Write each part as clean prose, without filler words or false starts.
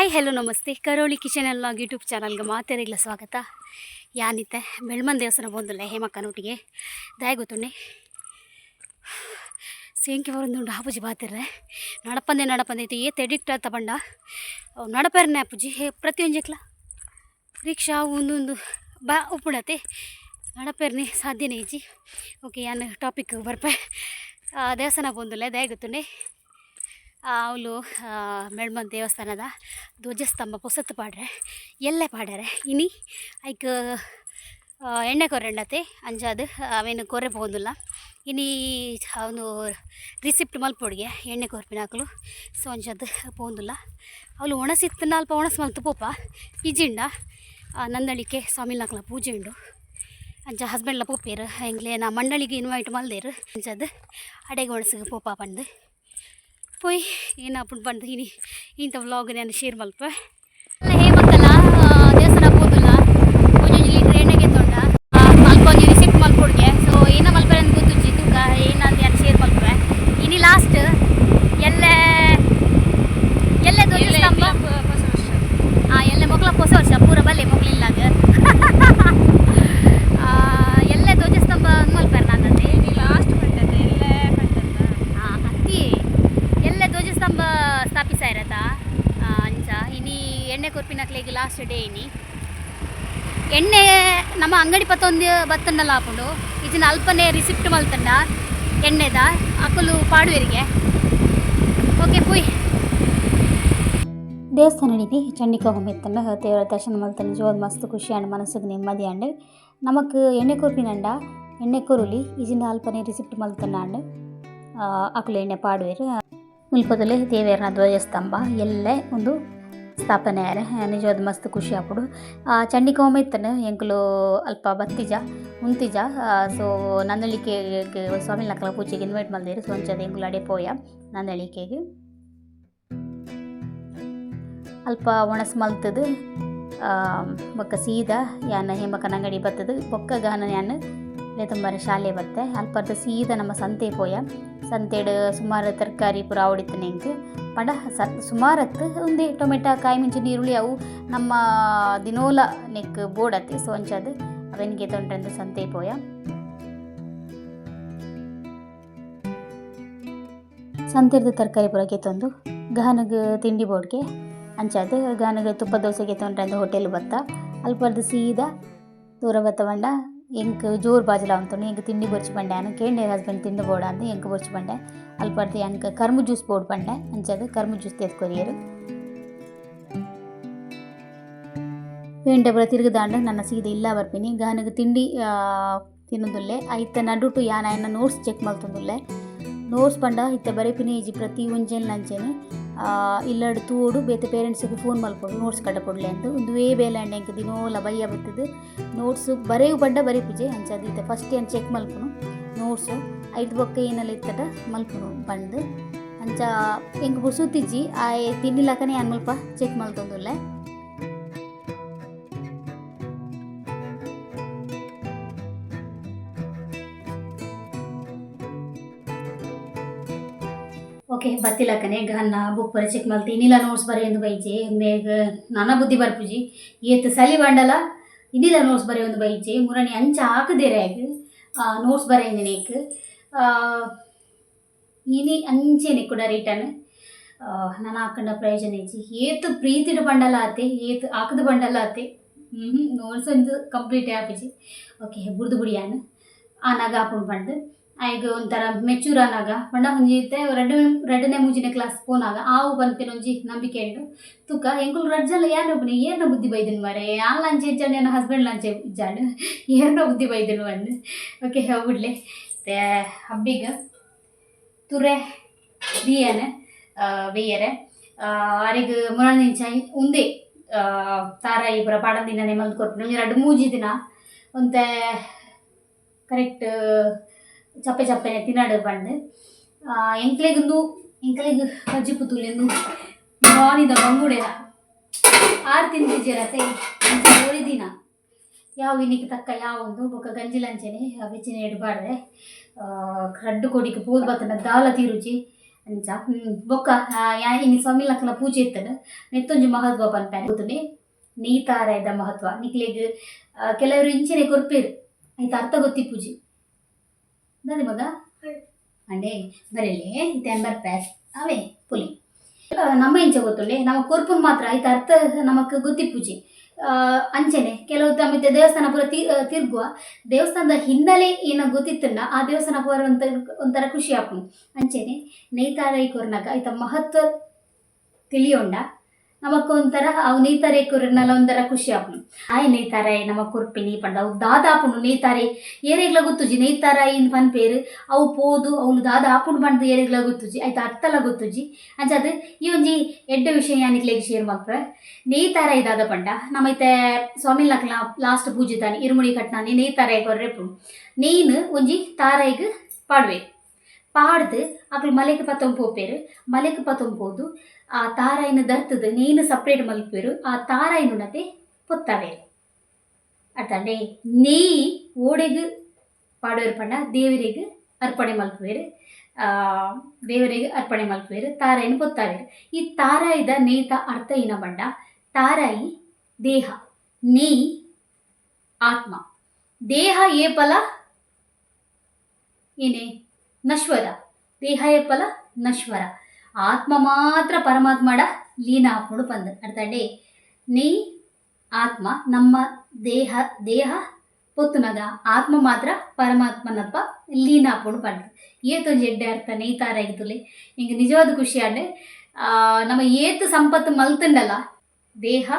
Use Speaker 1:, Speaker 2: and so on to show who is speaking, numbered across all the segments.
Speaker 1: Hi hello ನಮಸ್ತೆ ಕರೋಳಿ kitchen log YouTube ಚಾನಲ್ಗೆ ಮಾತೆರೆಗ್ಲ ಸ್ವಾಗತ. ಯಾನಿತ್ತೆ ಬೆಳ್ಮನ್ ದೇವಸ್ಥಾನ ಬಂದಿಲ್ಲ ಹೇಮಕ್ಕನೊಟ್ಟಿಗೆ ದಾಯ ಗೊತ್ತುಂಡೆ ಸೇಂಕಿ ಬರೋದು ಆಪುಜಿ ಬಾತಿರ್ರೆ ನಡಪಂದೆ ಐತೆ ಏತ್ ಎಡಿಕ್ಟ್ ಆತ ಬಂಡ ನಡಪರ್ನೆ ಆಪುಜಿ ಪ್ರತಿಯೊಂಜಕ್ಲ ರಿಕ್ಷಾ ಒಂದು ಬಾ ಉಪ್ಪುಡತೆ ನಡಪರ್ನೆ ಸಾಧ್ಯನೇ ಇಜ್ಜಿ. ಓಕೆ ಯಾನು ಟಾಪಿಕ್ ಬರ್ಪೆ ದೇವಸ್ಥಾನ ಬಂದಿಲ್ಲ ದಾಯ ಗೊತ್ತುಂಡೆ ಅವಳು ಮೆಳ್ಮನ್ ದೇವಸ್ಥಾನದ ಧ್ವಜಸ್ತಂಭ ಪೊಸತ್ತು ಪಾಡ್ರೆ ಎಲ್ಲೇ ಪಾಡ್ಯಾರೆ ಇನಿ ಐಕ್ ಎಣ್ಣೆ ಕೊರೆಂಡತೆ ಅಂಜಾದು ಅವೇನು ಕೊರೆ ಹೋದಿಲ್ಲ ಇನಿ ಅವನು ರಿಸಿಪ್ಟ್ ಮಲ್ಪೊಡಿಗೆ ಎಣ್ಣೆ ಕೊರ್ಪಿನಾಕಲು ಸೊ ಅಂಜಾದು ಪೋಂದಿಲ್ಲ ಅವಳು ಒಣಸಿತ್ತು ಅಲ್ಪ ಒಣಸ್ ಮಲ್ತು ಪೋಪ ಇಜಿಂಡ ನಂದಳಿಕೆ ಸ್ವಾಮಿನಾಕ್ಲ ಪೂಜೆ ಉಂಡು ಅಂಚ ಹಸ್ಬೆಂಡ್ಲ ಪೋಪೇರು ಹೆಂಗ್ಲೇ ನಾ ಮಂಡಳಿಗೆ ಇನ್ವೈಟ್ ಮಲ್ದೇರು ಅಂಚದು ಅಡೆಗೆ ಒಣಸಿಗೆ ಪೋಪ ಬಂದು ಪೋಯ್ ಏನಾಪುಂಡು ಬಂದು ಇನಿ ಇಂಥ ವ್ಲಾಗ್ ನಾನು ಶೇರ್ ಮಲ್ಪ ಹೇಮಕ್ಕಲ್ಲ ದೇವಸ್ಥಾನ ಹೋದಿಲ್ಲ ಒಂದೊಂದು ಲೀಟ್ರ್ ಎಣ್ಣೆಗೆ ತೊಂಡ ಮಲ್ಕೊಂದು ರಿಸಿಪ್ಟ್ ಮಲ್ಕೊಡ್ಗೆ ಸೊ ಏನ ಮಲ್ಪರೆ ಅಂತ ಗೊತ್ತುಜ್ಜಿ ತೂಕ ಏನಂತ ನಾನು ಶೇರ್ ಮಲ್ಪೆ ಇನಿ ಲಾಸ್ಟ್ ಎಲ್ಲೇ ಧ್ವಜಸ್ತಂಭ ಎಲ್ಲೇ ಮೊಕ್ಲ ಹೊಸ ವರ್ಷ ಪೂರ ಬಲ್ಲೆ ಮೊಕ್ಲಿಲ್ಲಾಗ ಎಲ್ಲೇ ಧ್ವಜಸ್ತಂಭ ಮಲ್ಪರೆ ನಾನಂತೆ ಲಾಸ್ಟ್ ಬಂದದ್ದು ಎಲ್ಲೇ ಅತ್ತಿ ಎಲ್ಲೇ ಧ್ವಜಸ್ತಂಭ ಸ್ಥಾಪಿಸಾಯಿರತ್ತ ಅಂಚ ಇನಿ ಎಣ್ಣೆ ಕೊರ್ಪಿನಕ್ಲೆಗೆ ಲಾಸ್ಟ್ ಡೇ ಇನಿ ಎಣ್ಣೆ ನಮ್ಮ ಅಂಗಡಿ ಪತ್ತೊಂದು ಬತ್ತಂಡಲ್ಲ ಹಾಕೊಂಡು ಇದನ್ನ ಅಲ್ಪನೇ ರಿಸಿಪ್ಟ್ ಮಲ್ತಂಡ ಎಣ್ಣೆದ ಅಕ್ಕಲು ಪಾಡುವರಿಗೆ ಓಕೆ ಪುಯ್ ದೇವಸ್ಥಾನ ನೀತಿ ಚಂಡಿಕ ಹೊಮ್ಮೆತ್ತಂಡ ದೇವರ ದರ್ಶನ ಮಲ್ತಂಡ ಜೋದು ಮಸ್ತ್ ಖುಷಿ ಅಂಡ್ ಮನಸ್ಸಿಗೆ ನೆಮ್ಮದಿ ಅಂಡ್ ನಮಕ್ ಎಣ್ಣೆ ಕೊರ್ಪಿನಂಡ ಎಣ್ಣೆ ಕೊರುಲಿ ಇದನ್ನ ಅಲ್ಪನೇ ರಿಸಿಪ್ಟ್ ಮಲ್ತಂಡ ಅಂಡ್ ಅಕ್ಕಲು ಎಣ್ಣೆ ಪಾಡುವೆರು ಮುಲ್ಪದಲ್ಲಿ ದೇವೇರನ ಧ್ವಜಸ್ತಂಭ ಎಲ್ಲೇ ಒಂದು ಸ್ಥಾಪನೆ ಆರೆ ನಿಜವಾದ ಮಸ್ತ್ ಖುಷಿ ಆಪುಡು ಚಂಡಿಕ ಹೋಮ ಇತ್ತನ ಎಂಕುಲು ಅಲ್ಪ ಬತ್ತಿಜ ಉಂತಿಜ ಸೊ ನಂದಳಿಕೆಗೆ ಸ್ವಾಮಿ ನಕಲ ಪೂಜೆಗೆ ಇನ್ವೈಟ್ ಮಲ್ದೇರು ಸೊ ಅಂಚದ ಎಂಕುಲು ಅಡೆ ಪೋಯ ನಂದಳಿಕೆಗೆ ಅಲ್ಪ ಒಣಸ್ ಮಲ್ತದು ಬೊಕ್ಕ ಸೀದಾ ಯಾನ ಹೇಮಕ್ಕನ ಅಂಗಡಿ ಬತ್ತದು ಬೊಕ್ಕ ಗಾನ ಯಾನು ಲೇತಂಬರ ಶಾಲೆ ಬತ್ತೆ ಅಲ್ಪದ ಸೀದಾ ನಮ್ಮ ಸಂತೆ ಪೋಯ ಸಂತೆಡ್ ಸುಮಾರು ತರಕಾರಿ ಪೂರ ಆವಡಿತ್ತು ನೆಂಕ್ ಪಂಡ ಸುಮಾರತ್ತು ಒಂದೇ ಟೊಮೆಟೊ ಕಾಯಿ ಮಿಂಚು ನೀರುಳ್ಳಿ ಅವು ನಮ್ಮ ದಿನೋಲ ನೆಕ್ ಬೋಡತ್ತೆ ಸೊ ಅಂಚದು ಅವನಿಗೆ ತೊಂಡ್ರೆಂದು ಸಂತೆ ಪೋಯ ಸಂತೆರ್ದು ತರಕಾರಿ ಪೂರಕ್ಕೆ ತಂದು ಗಹನಗೆ ತಿಂಡಿ ಬೋರ್ಡ್ಗೆ ಅಂಚದು ಗಹನಗೆ ತುಪ್ಪ ದೋಸೆಗೆ ತೊಂಡ್ರೆಂದು ಹೋಟೆಲ್ ಬತ್ತ ಅಲ್ಪರ್ದು ಸೀದಾ ದೂರ ಬತ್ತ ಬಂಡ ಎಂಕ್ ಜೋರು ಬಾಜಲ ಅಂತೂ ಎಂಕ್ ತಿಂಡಿ ಬೊರ್ಚಿ ಬಂಡೆ ಅನ್ನ ಕೇಂಡೆ ಹಸ್ಬೆಂಡ್ ತಿಂಡಿ ಬೋಡ ಅಂದು ಎಂಕ್ ಬೊರ್ಚಿ ಬಂಡೆ ಅಲ್ಪರ್ದು ಎಂಕ್ ಕರ್ಮು ಜ್ಯೂಸ್ ಬೋರ್ಡ್ ಬಂಡೆ ಅಂಚದು ಕರ್ಮು ಜ್ಯೂಸ್ ತೆತ್ಕೊರಿಯರು ಪೇಂಟೆ ಬರ ತಿರುಗದಾಂಡು ನನ್ನ ಸೀದೆ ಇಲ್ಲ ಬರ್ತೀನಿ ಗಾನಗೆ ತಿಂಡಿ ತಿನ್ನೋದುಲ್ಲೆ ಐತ ನಡುಟು ಯಾನ ನೋಟ್ಸ್ ಚೆಕ್ ಮಲ್ತೊಂದುಲ್ಲೆ ನೋಟ್ಸ್ ಪಂಡ ಇತ್ತ ಬರೆಪಿನಿ ಈಜಿ ಪ್ರತಿ ಒಂಜೆಲ್ ನಂಚೆನೆ ಇಲ್ಲಡು ತೂಡು ಬೇತೆ ಪೇರೆಂಟ್ಸಿಗೆ ಫೋನ್ ಮಲ್ಪೊಡು ನೋಟ್ಸ್ ಕಡ್ಡ ಕೊಡ್ಲೆ ಅಂತ ಒಂದು ಬೇಲೆ ಅಂಡೆ ಎಂಕ್ ದಿನೋಲ ಬಯ್ಯ ಬರ್ತದೆ ನೋಟ್ಸ್ ಬರೆಯು ಪಡ್ಡ ಬರೀಪುಜೆ ಅಂಚದು ಇತ್ತ ಫಸ್ಟ್ ಏನು ಚೆಕ್ ಮಲ್ಪುನು ನೋಟ್ಸು ಐದು ಬೊಕ್ಕ ಏನೆಲ್ಲ ಇತ್ತಟ ಮಲ್ಪುನು ಬಂದು ಅಂಚ ಎಂಕ್ ಬುಸುತ್ತಿಜ್ಜಿ ಆ ತಿನ್ನಿಲಕನೇ ಏನು ಮಲ್ಪ ಚೆಕ್ ಮಲ್ತೊಂದುಲ್ಲೆ ಓಕೆ ಬತ್ತಿಲಕ್ಕನೆ ಗನ್ನ ಬುಕ್ ಬರ ಚೆಕ್ ಮಲ್ತಿ ಇನ್ನಿಲ್ಲ ನೋಟ್ಸ್ ಬರೆಯೊಂದು ಬೈಜೆ ಬೇಗ ನನ್ನ ಬುದ್ಧಿ ಬರ್ಪುಜಿ ಏತ್ ಸಲಿ ಬಂಡಲ ಇನ್ನಿಲ್ಲ ನೋಟ್ಸ್ ಬರೆಯೊಂದು ಬೈಜೆ ಮುರಣಿ ಅಂಚ ಹಾಕದೇರಾಗ ನೋಟ್ಸ್ ಬರೆಯಂದಿನೇಕ್ ಇನಿ ಅಂಚೆನೆ ಕೂಡ ರಿಟರ್ನ್ ನಾನು ಹಾಕೊಂಡ ಪ್ರಯೋಜನ ಇಜ್ಜಿ ಏತ್ ಪ್ರೀತಿಡು ಬಂಡಲ ಆತೆ ಏತ್ ಹಾಕದು ಬಂಡಲ ಆತೆ ನೋಟ್ಸ್ ಒಂದು ಕಂಪ್ಲೀಟ್ ಆಪಿಜಿ ಓಕೆ ಬುಡ್ದು ಬುಡಿಯಾನು ಆನಾಗ ಹಾಕೊಂಡು ಬಂದು ಈಗ ಒಂಥರ ಮೆಚೂರ್ ಆನಾಗ ಪಂಡ ಮುಂಜಿತ್ತೆ ರೆಡ್ಡನೇ ಮುಂಜಿನ ಕ್ಲಾಸ್ ಪೋನಾಗ ಆವು ಬಂತೇನೆ ಒಂಜಿ ನಂಬಿಕೆ ಉಂಟು ತುಕ ಎಂಕುಲು ರಡ್ಜಲ್ಲ ಯಾರೊಬ್ಬನೇ ಏರ್ನ ಬುದ್ಧಿ ಬೈದನು ಮರೆ ಆ ಲಂಚೆ ಇಜ್ಜಾಂಡು ನನ್ನ ಹಸ್ಬೆಂಡ್ ಲಂಚೆ ಇಜ್ಜಾಂಡು ಏರ್ನ ಬುದ್ಧಿ ಬೈದನು ಅಂದು ಓಕೆ ಹೋಗ್ಬಿಡ್ಲೆ ಹಬ್ಬಿಗ ತುರೆ ದಿಯನೆ ಬೇಯರೆ ಅರೆಗ್ ಮುರಂದಿಂಚ ಉಂದೆ ತಾರ ಇಬ್ಬರ ಪಾಡದ ದಿನನೇ ಮಲ್ತು ಕೊಟ್ಟು ಎರಡು ಮೂಜಿ ದಿನ ಒಂತೆ ಕರೆಕ್ಟ್ ಚಪ್ಪೆ ತಿನ್ನಾಡು ಬಂದು ಎಂಕ್ಲೆಗೊಂದು ಕಜ್ಜಿ ಪುತ್ತೂಲೆಂದು ಮಾನಿದ ಬಂಗುಡೆನ ಆರು ತಿಂದಿದ್ದೀರತ್ತೆ ಓರಿ ದಿನ ಯಾವ ಇನ್ನಿಗೆ ತಕ್ಕ ಯಾವ ಒಂದು ಬೊಕ್ಕ ಗಂಜಿ ಲಂಚನೆ ಬೆಚ್ಚಿನ ಇಡಬಾರ್ದೆ ಕಡ್ಡು ಕೊಡಿಗೆ ಪೋಲ್ ಬತ್ತನ ದಾಲ ತೀರುಚಿ ಅಂಚ ಬೊಕ್ಕ ಇನ್ನು ಸ್ವಾಮಿ ಲಕ್ಕನ ಪೂಜೆ ಇತ್ತನು ನೆತ್ತೊಂಜಿ ಮಹತ್ವ ಪನ್ಪೇನೆ ಗೊತ್ತುಂಡೆ ನೇತಾರಾಯದ ಮಹತ್ವ ನಿಕ್ಲೆಗ್ ಕೆಲವರು ಇಂಚಿನೆ ಕೊರ್ಪೇರು ಆಯ್ತು ಅರ್ಥ ಗೊತ್ತಿ ಪೂಜೆ ದಾದಿ ಮಗ ಅಂಡೆ ಬರಲಿ ಇತ್ತೇನು ಬರ್ಪೇರ್ ಅವೇ ಪುಲಿ ನಮ್ಮ ಇಂಚ ಗೊತ್ತುಂಡೆ ನಮ್ಮ ಕೊರ್ಪುನ್ ಮಾತ್ರ ಆಯ್ತು ಅರ್ಥ ನಮಕ್ ಗೊತ್ತಿ ಪೂಜೆ ಅಂಚನೆ ಕೆಲವು ತಮ್ಮ ದೇವಸ್ಥಾನ ಪೂರ ತಿರುಗುವ ದೇವಸ್ಥಾನದ ಹಿನ್ನೆಲೆ ಏನೋ ಗೊತ್ತಿತ್ತಲ್ಲ ಆ ದೇವಸ್ಥಾನ ಪೂರ ಒಂಥರ ಖುಷಿ ಆಪುಂಡು ಅಂಚನೆ ನೇತಾರೈ ಕೊರ್ನಾಗ ಆಯ್ತ ಮಹತ್ವ ತಿಳಿಯೋಂಡ ನಮಕ್ ಒಂಥರ ಅವು ನೇತಾರೆ ಕೊರ್ನೆಲ್ಲ ಒಂಥರ ಖುಷಿ ಆಪುಂಡು ಆಯ್ ನೇತಾರೈ ನಮಕ್ ಕೊರ್ಪಿನಿ ಪಂಡ ಅವು ದಾದ ಆಪುಂಡು ನೇತಾರೆ ಏರೆಗ್ಲ ಗೊತ್ತುಜಿ ನೇತಾರಾಯಿ ಪನ್ಪೇರು ಅವು ಪೋದು ಅವಳು ದಾದ ಆಪುಂಡು ಪಂಡ ಏರೆಗ್ಲ ಗೊತ್ತುಜಿ ಆಯ್ತು ಅರ್ಥಲ ಗೊತ್ತುಜಿ ಅಂಚ ಈ ಒಂಜಿ ಎಡ್ಡ ವಿಷಯ ಯಾನಿಕ್ಲೆಗ್ ಶೇರ್ ಮಲ್ಪ ನೇತಾರಾಯಿ ದಾದ ಪಂಡ ನಮ್ಮೈತೆ ಸ್ವಾಮಿ ಲಕ್ಲ ಲಾಸ್ಟ್ ಪೂಜೆ ತಾನೆ ಇರುಮುಡಿ ಕಟ್ನಾನೆ ನೇತಾರಾಯಿ ಕೊರ್ರೆಪುಂಡು ನೇನು ಒಂಜಿ ತಾರಾಯಿಗ್ ಪಾಡ್ವೆ ಪಾಡ್ದು ಅಕ್ಲು ಮಲೆಗೆ ಪತ್ತೊಂದು ಪೋಪೇರು ಮಲೆಗೆ ಪತ್ತೊಂದು ಪೋದು ಆ ತಾರಾಯಿನ ದರ್ತದ ನೇನು ಸಪ್ರೇಟ್ ಮಲ್ಪೇರು ಆ ತಾರಾಯಿನುನತೆ ಪೊತ್ತವೇರು ಅರ್ಥಂಡೆ ನೇಯಿ ಓಡೆಗ್ ಪಾಡೋರು ಪಂಡ ದೇವರಿಗೆ ಅರ್ಪಣೆ ಮಲ್ಪುವೇರು ದೇವರಿಗೆ ಅರ್ಪಣೆ ಮಲ್ಪುವೇರು ತಾರಾಯಿನ ಪೊತ್ತಾವೇರು ಈ ತಾರಾಯಿದ ನೇತ ಅರ್ಥ ಏನ ಪಂಡ ತಾರಾಯಿ ದೇಹ ನೇಯಿ ಆತ್ಮ ದೇಹ ಏಪಲ ಏನೇ ನಶ್ವರ ದೇಹ ಏಪಲ ನಶ್ವರ ಆತ್ಮ ಮಾತ್ರ ಪರಮಾತ್ಮಡ ಲೀನ ಹಾಕೊಂಡು ಬಂದ ಅರ್ಥಂಡೆ ನೀ ಆತ್ಮ ನಮ್ಮ ದೇಹ ಪೊತ್ತುನಗ ಆತ್ಮ ಮಾತ್ರ ಪರಮಾತ್ಮನಪ್ಪ ಲೀನ ಹಾಕೊಂಡು ಬಂದ ಏತೊಂದು ಎಡ್ಡೆ ಅರ್ಥ ನೇತಾರ ಆಗಿತ್ತಲೆ ಹಿಂಗೆ ನಿಜವಾದ ಖುಷಿ ಅಂದ್ರೆ ನಮ್ಮ ಏತು ಸಂಪತ್ತು ಮಲ್ತಂಡಲ್ಲ ದೇಹ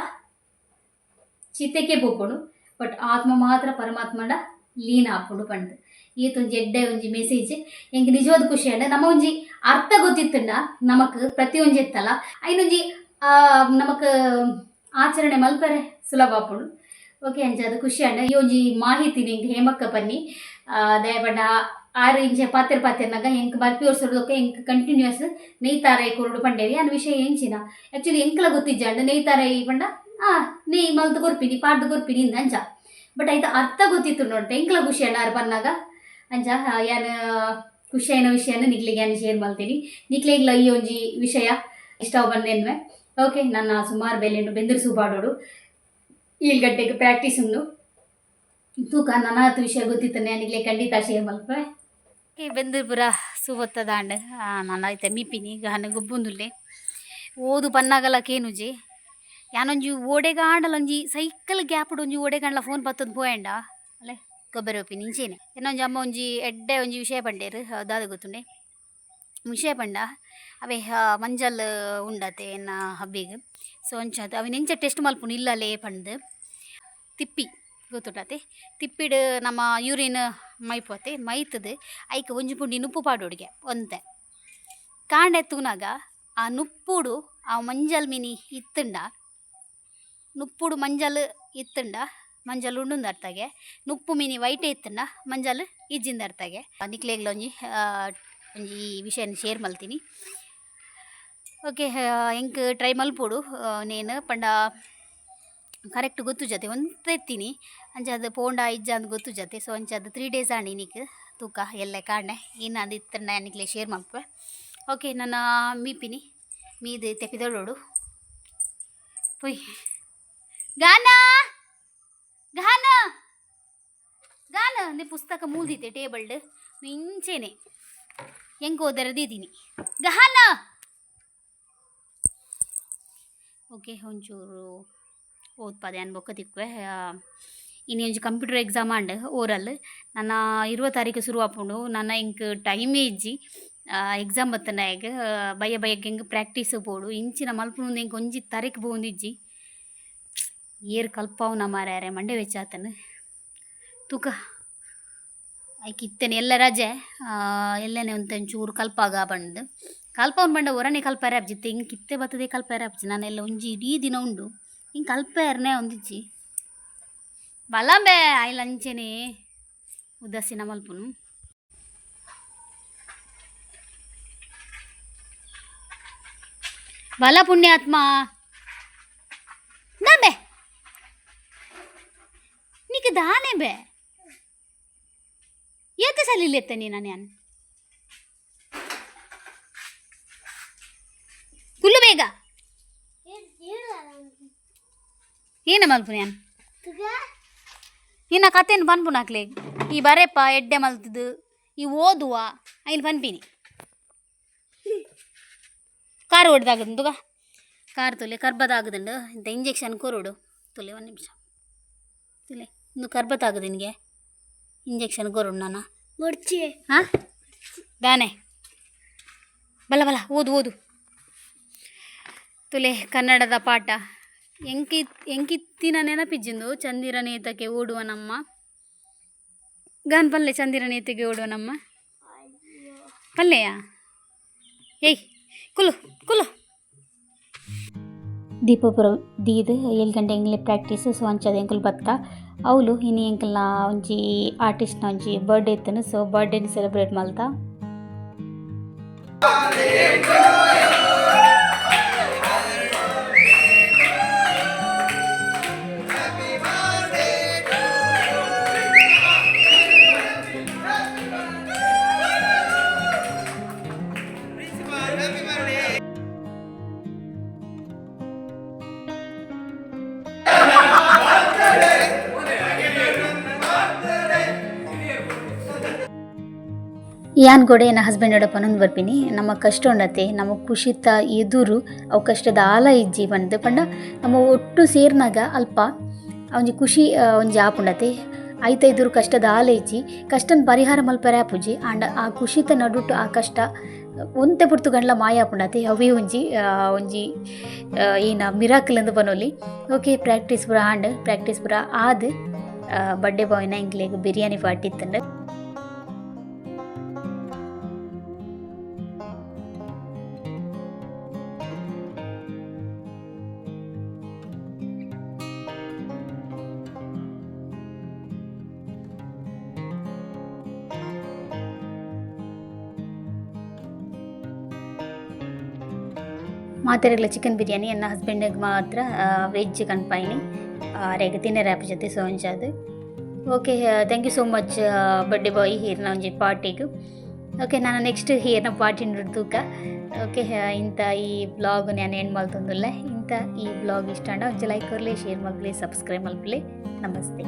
Speaker 1: ಚಿತೆಗೆ ಪೋಪುಡು ಬಟ್ ಆತ್ಮ ಮಾತ್ರ ಪರಮಾತ್ಮಡ ಲೀನ ಹಾಕೊಂಡು ಬಂದು ಈತೊಂಜಿ ಎಡ್ಡೆ ಒಂಜಿ ಮೆಸೇಜ್ ಎಂಕ್ ನಿಜವಾದ ಖುಷಿ ಅಂಡ ನಮ್ಮ ಒಂಜಿ ಅರ್ಥ ಗೊತ್ತಿತ್ತಂಡ ನಮಕ್ ಪ್ರತಿಯೊಂಜಿ ಇತ್ತಲ್ಲ ಐನೊಂಜಿ ನಮಕ್ ಆಚರಣೆ ಮಲ್ಪರೆ ಸುಲಭ ಆಪುಂಡು ಓಕೆ ಅಂಚ ಖುಷಿ ಅಂಡ ಈ ಒಂಜಿ ಮಾಹಿತಿ ನಿಂಗೆ ಹೇಮಕ್ಕ ಬನ್ನಿ ದಯಪಂಡ 6 ಇಂಚ ಪಾತೆರ್ನಾಗ ಎಂಕ್ ಬರ್ಪಿ ವರ್ಷದೊಕ್ಕ ಎಂಕ್ ಕಂಟಿನ್ಯೂಸ್ ನೇಯ್ತಾರಾಯಿ ಕೊರಡು ಪಂಡೇರಿ ಅನ್ನ ವಿಷಯ ಎಂಚಿನ ಆ್ಯಕ್ಚುಲಿ ಎಂಕ್ಲ ಗೊತ್ತಿಜ್ಜ ಅಂಡ ನೇಯ್ತಾರಾಯಿ ಪಂಡ ನೇಯ್ ಮಲ್ತು ಕೊರ್ಪಿನಿ ಪಾಡ್ದು ಕೊರ್ಪಿನಿ ಇಂದ ಅಂಚ ಬಟ್ ಆಯ್ತು ಅರ್ಥ ಗೊತ್ತಿತ್ತು ನೋಡ್ರಿ ಎಂಕ್ಲ ಖುಷಿ ಅಂಡ ಆರು ಬಂದಾಗ ಅಂಚ ಯಾನು ಖುಷಿ ಆಯ್ನ ವಿಷಯನ ನಿಕ್ಲಿಗೆ ಯಾನು ಶೇರ್ ಮಾಡ್ತೀನಿ ನಿಕ್ಲಿಗ್ಲ ಈ ಒಂಜಿ ವಿಷಯ ಇಷ್ಟ ಬಂದೇನ್ವೆ ಓಕೆ ನನ್ನ ಸುಮಾರು ಬೆಲೆಂಡು ಬೆಂದಿರಿಸು ಬಾಡೋಡು 7 ಗಂಟೆಗೆ ಪ್ರಾಕ್ಟೀಸ್ ಉಂಡು ತೂಕ ನನ್ನ ವಿಷಯ ಗೊತ್ತಿತ್ತು ನಿಕ್ಲೆ ಖಂಡಿತ ಶೇರ್ ಮಲ್ಪೆ ಈ ಬೆಂದಿರ್ಪುರ ಸುವತ್ತದಾಂಡ್ ನಾನು ಆಯ್ತು ಮೀಪಿನಿ ಗಾನ ಗೊಬ್ಬುಂದುಲ್ಲೆ ಓದು ಪನ್ನಾಗಲ ಕೇನುಜಿ ಯಾನೊಂಜಿ ಓಡೆಗಾಂಡಲ ಒಂಜಿ ಸೈಕಲ್ ಗ್ಯಾಪ್ಡ್ ಒಂಜಿ ಓಡೆಗಾಂಡ್ಲ ಫೋನ್ ಪತ್ತೊಂದು ಪೋಯಂಡ ಅಲ್ಲೇ ಗೊಬ್ಬರ ಒಪ್ಪಿನಿ ಇಂಚೇನೆ ಇನ್ನೊಂಜಿ ಅಮ್ಮ ಒಂಜಿ ಎಡ್ಡೆ ಒಂಜಿ ವಿಷಯ ಪಂಡೇರು ದಾದ ಗೊತ್ತುಂಡೆ ವಿಷಯ ಪಂಡ ಅವೇ ಮಂಜಲ್ ಉಂಡತೆ ಎನ್ನ ಹಬ್ಬಿಗೆ ಸೊ ಅಂಚದು ಅವಿನ ಎಂಚ ಟೆಸ್ಟ್ ಮಲ್ಪುಂಡು ಇಲ್ಲಲೇ ಪಂಡು ತಿಪ್ಪಿ ಗೊತ್ತುಂಡತೆ ತಿಪ್ಪಿಡು ನಮ್ಮ ಯೂರಿನ್ ಮೈಪೋತೆ ಮೈತದು ಐಕ ಒಂಜಿ ಪುಂಡಿ ನುಪ್ಪು ಪಾಡೋಡಿಗೆ ಒಂತೆ ಕಾಂಡೆ ತೂನಾಗ ಆ ನುಪ್ಪುಡು ಆ ಮಂಜಲ್ ಮಿನಿ ಇತ್ತಂಡ ನುಪ್ಪುಡು ಮಂಜಲ್ ಇತ್ತಂಡ ಮಂಜಲ್ ಉಂಡುಂದು ಅರ್ಥಗೆ ನುಪ್ಪು ಮಿನಿ ವೈಟೇ ಇತ್ತಂಡ ಮಂಜಲ್ ಇಜ್ಜಿಂದ ಅರ್ಥಗೆ ನಿಕ್ಲೆಗ್ಲ ಒಂಜಿ ವಿಷಯನ ಶೇರ್ ಮಲ್ತೀನಿ ಓಕೆ ಎಂಕ್ ಟ್ರೈ ಮಲ್ಪೋಡು ನೇನು ಪಂಡ ಕರೆಕ್ಟ್ ಗೊತ್ತು ಜೊತೆ ಒಂತೆತ್ತೀನಿ ಅಂಚದು ಪೋಂಡ ಇಜ್ಜ ಅಂದ್ ಗೊತ್ತು ಜೊತೆ ಸೊ ಅಂಚದು 3 days ಆಣಿ ನಿಕ್ ತೂಕ ಎಲ್ಲೆ ಕಾಣೆ ಇನ್ನು ಅದು ಇತ್ತಂಡ ನಿಕ್ಲೆ ಶೇರ್ ಮಲ್ಪೆ ಓಕೆ ನನ್ನ ಮೀಪಿನಿ ಮೀದು ತೆಪ್ಪಿದೋಡು ಪೊಯ್ ಗಾನ ಗಾನ ಗಾನ ನಿ ಪುಸ್ತಕ ಮೂಲ್ದಿತ್ತೆ ಟೇಬಲ್ಡ್ ಇಂಚೇನೆ ಹೆಂಗೆ ಓದರದಿದ್ದೀನಿ ಗಹಾನ ಓಕೆ ಒಂಚೂರು ಓದ್ಪದೆ ಅನ್ ಬೊಕ್ಕ ತಿಕ್ವೆ ಇನ್ನು ಒಂಜಿ ಕಂಪ್ಯೂಟರ್ ಎಕ್ಸಾಮ್ ಆಂಡ್ ಓರಲ್ ನನ್ನ 20 ತಾರೀಕು ಶುರು ಆಪುಂಡು ನನ್ನ ಇಂಕ್ ಟೈಮೇ ಇಜ್ಜಿ ಎಕ್ಸಾಮ್ ಬತ್ತನಾಯಗ ಬಯ್ಯಗೆ ಹೆಂಗೆ ಪ್ರಾಕ್ಟೀಸ್ ಬೋಡು ಇಂಚಿನ ಮಲ್ಪುಂಡು ಹೆಂಗೆ ಒಂಜಿ ತಾರೀಕು ಬೋಂದಿಜ್ಜಿ ಏರ್ ಕಲ್ಪಾವು ನಮ್ಮ ಯಾರೇ ಮಂಡೆ ವೆಚ್ಚಾತನು ತೂಕ ಆಯ್ಕೆ ಇತ್ತೇನೆ ಎಲ್ಲ ರಜೆ ಎಲ್ಲನೇ ಒಂಚೂರು ಕಲ್ಪಾಗ ಬಂದು ಕಲ್ಪವ್ನು ಬಂಡ ಹೊರನೆ ಕಲ್ಪಾರೆ ಹಬ್ಜಿತ್ತೆ ಹಿಂಗೆ ಕಿತ್ತೆ ಬರ್ತದೆ ಕಲ್ಪಾರೆ ಹಬ್ಜಿ ನಾನೆಲ್ಲ ಒಂಜಿ ಇಡೀ ದಿನ ಉಂಡು ಹಿಂಗೆ ಕಲ್ಪಾರನೆ ಒಂದಿಜ್ಜಿ ಬಲಾಂಬೆ ಆಯ್ಲ ಅಂಚೆನೆ ಉದಾಸೀನ ಮಲ್ಪುನು ಬಲ ಪುಣ್ಯಾತ್ಮ ನಂಬೆ ನೀಕ ದಾನೆ ಬೇ ಏತ ಸಲಿಲ್ಲೆತ್ತ ನೀನು ನಾನು ಕುಲ್ಲು ಬೇಗ ಏನ ಮಲ್ಪು ನಾನು ಇನ್ನ ಕತೆಯನ್ನು ಪನ್ಪುನ ಹಾಕ್ಲೆ ಈ ಬರೆಪ್ಪ ಎಡ್ಡೆ ಮಲ್ತದು ಈ ಓದುವ ಐನು ಪನ್ಪಿನಿ ಕಾರ್ ಹೊಡೆದಾಗದು ತುಗ ಕಾರ್ ತೊಲೆ ಕರ್ಬದಾಗದುಂಡು ಇಂಥ ಇಂಜೆಕ್ಷನ್ ಕೊರೋಡು ತೊಲೆ ಒಂದು ನಿಮಿಷ ತೊಲೆ ಇನ್ನು ಕರ್ಬತ್ತಾಗದು ನಿನಗೆ ಇಂಜೆಕ್ಷನ್ ಕೊರೋಡು ನಾನು ಮುಡ್ಚಿ ಹಾಂ ದಾನೆ ಬಲ ಬಲ ಓದು ತುಲೆ ಕನ್ನಡದ ಪಾಠ ಎಂಕಿತ್ತಿನ ನೆನಪಿಜ್ಜಿಂದು ಚಂದಿರ ನೇತಕ್ಕೆ ಓಡುವ ನಮ್ಮ ಗಾನ್ ಪಲ್ಲೆ ಚಂದಿರ ನೇತಕ್ಕೆ ಓಡುವ ನಮ್ಮ ಪಲ್ಲೆಯಾ ಏಯ್ ಕುಲು ದೀಪಪುರ ದೀದು 7 ಗಂಟೆ ಎಂಗ್ಲೆ ಪ್ರಾಕ್ಟೀಸ್ ಸೊ ಅಂಚದ ಎಂಕುಲು ಬತ್ತ ಅವಳು ಇನ್ನು ಎಂಕಲ್ನ ಒಂಜಿ ಆರ್ಟಿಸ್ಟ್ನ ಒಂಜಿ ಬರ್ಡೇ ಇತ್ತನು ಸೊ ಬರ್ಡೇನ ಸೆಲೆಬ್ರೇಟ್ ಮಲ್ತಾ ಯಾನ್ ಕೂಡ ನನ್ನ ಹಸ್ಬೆಂಡ್ ಪನೊಂದು ಬರ್ಪಿನಿ ನಮ್ಮ ಕಷ್ಟ ಉಂಡತೆ ನಮ್ಮ ಖುಷಿತ ಎದುರು ಅವು ಕಷ್ಟದ ಆಲ ಇಜ್ಜಿ ಬಂದು ಪಂಡ ನಮ್ಮ ಒಟ್ಟು ಸೇರ್ನಾಗ ಅಲ್ಪ ಒಂಜಿ ಖುಷಿ ಒಂಜಿ ಆಪುಂಡತೆ ಐತ ಎದುರು ಕಷ್ಟದ ಆಲ ಇಜ್ಜಿ ಕಷ್ಟನ ಪರಿಹಾರ ಮಲ್ಪರೆ ಆಪುಜಿ ಆಂಡ ಆ ಖುಷಿತ ನಡುಟು ಆ ಕಷ್ಟ ಒಂತೆ ಪುರ್ತು ಗಂಡ್ಲ ಮಾಯ ಆಪುಂಡತೆ ಅವೇ ಒಂಜಿ ಏನ ಮಿರಾಕಲ್ ಎಂದು ಬನೋಲಿ ಓಕೆ ಪ್ರಾಕ್ಟೀಸ್ ಪುರ ಆದ್ ಬರ್ಡೇ ಬಾಯ್ನ ಇಂಗ್ಲೇಗ್ ಬಿರಿಯಾನಿ ಪಾರ್ಟಿ ಇತ್ತಂಡು ಮಾತೆರೆಗ್ಲ ಚಿಕನ್ ಬಿರಿಯಾನಿ ನನ್ನ ಹಸ್ಬೆಂಡಿಗೆ ಮಾತ್ರ ವೆಜ್ ಕನ್ಪಾಯಿನಿ ರೇಗ ತಿನ್ನರೆ ಆಪ ಜೊತೆ ಸೋಂಚದು okay thank you so much birthday boy ಹೀರ್ನ ಒಂಜಿ ಪಾರ್ಟಿಗೂ ಓಕೆ ನಾನು ನೆಕ್ಸ್ಟ್ ಹೀರ್ನ ಪಾರ್ಟಿ ನುಡ್ದೂಕ ಓಕೆ ಇಂಥ ಈ ಬ್ಲಾಗ್ ನಾನು ಏನು ಮಲ್ತೊಂದುಲ್ಲೆ ಇಂಥ ಈ ಬ್ಲಾಗ್ ಇಷ್ಟ ಒಂಜಿ ಲೈಕ್ ಕೊರ್ಲಿ ಶೇರ್ ಮಲ್ಪಲಿ ಸಬ್ಸ್ಕ್ರೈಬ್ ಮಲ್ಪಲಿ ನಮಸ್ತೆ.